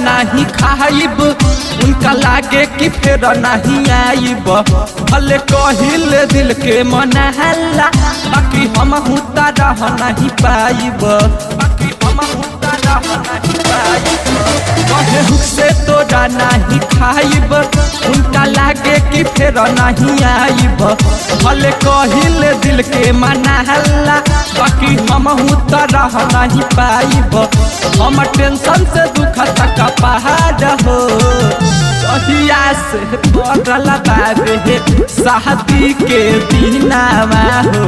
नहीं खाइब उनका लागे कि फिर नहीं आइब। भले कहिले दिल के मनाला बाकी हम हुता रह नहीं पाइब। कहे हुक से तोरा नहीं खाइब उनका लागे कि फिर नहीं आइब। भले कहिले दिल के मनाला बाकी हम हुता रह नहीं पाइब। हम टेंशन से दुख तक पहाड़ हो जहिया से बदल बाबे शादी के दिनावा हो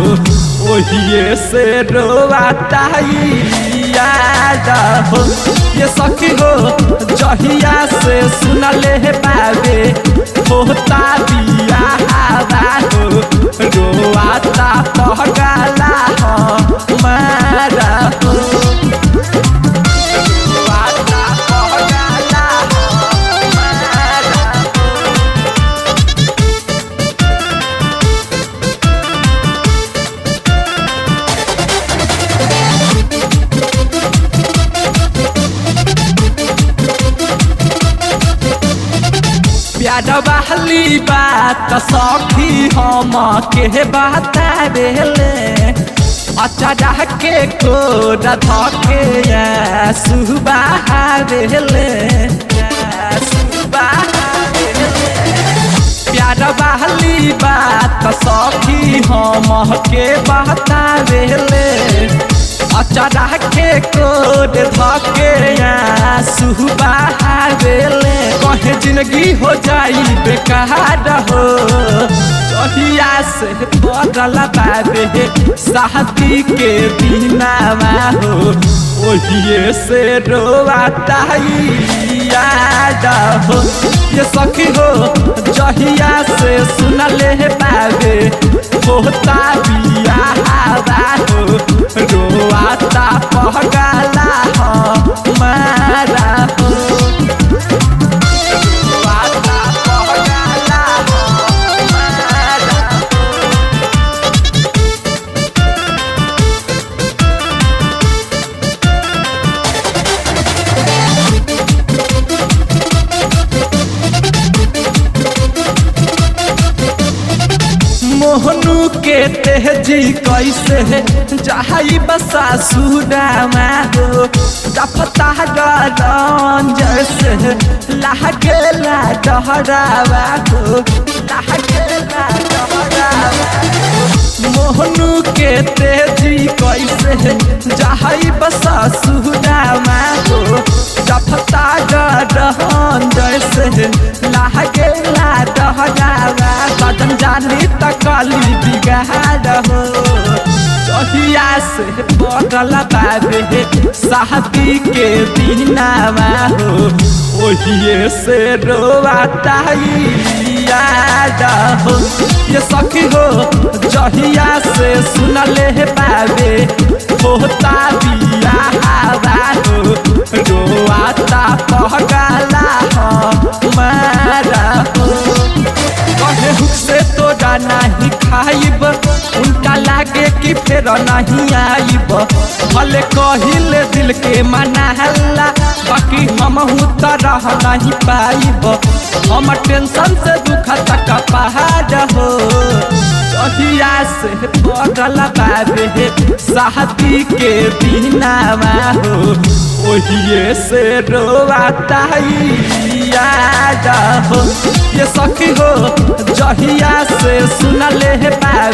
ओहिए से रोवाता याद हो। ये सखी हो जहिया से सुनले बाबे होता बिया हो रोवाता पगला हो मारा हो। प्यार वाली बात सखी हम के बता देले अचारा के कोरा धके सुबह देले। प्यार वाली बात सखी हम के बता देले अचारा के कोड धके सुबह देले। कहे जिंदगी हो जाई बेकार हो जहिया से बदल बाबे शादी के दिनावा हो ओहिए से रोवाता याद हो। ये सखी हो जहिया से सुनले बाबे होता बिया हो रोवाता पगला हो मारा हो। मोहनू के तेजी कैसे जहाई बसा सुदामा हो रफता गरन जैसे लागेला डहरावा हो लागेला डहरावा। मोहनू के तेजी कैसे जहाई बसा सुदामा हो रफता गरन जैसे लागेला डहरावा। सजन जानी तकली बिगाड़ हो जहिया से बदल बाबे शादी के दिनावा हो ओहिए से रोवाता याद हो। ये सखी हो जहिया से सुनले बाबे होता बिया हो रोवाता पगला हो मारा हो। कहे हुक से तोरा नहीं खाइब उनका लागे कि फिर नहीं आइब। भले कहिले दिल के मनाला बाकी हम हुता रह नहीं पाइब। हम टेंशन से दुख तक पहाड़ हो जहिया से बदल बाबे शादी के दिनावा हो ओहिए से रोवाता याद हो। ये सखी हो जहिया से सुनले बा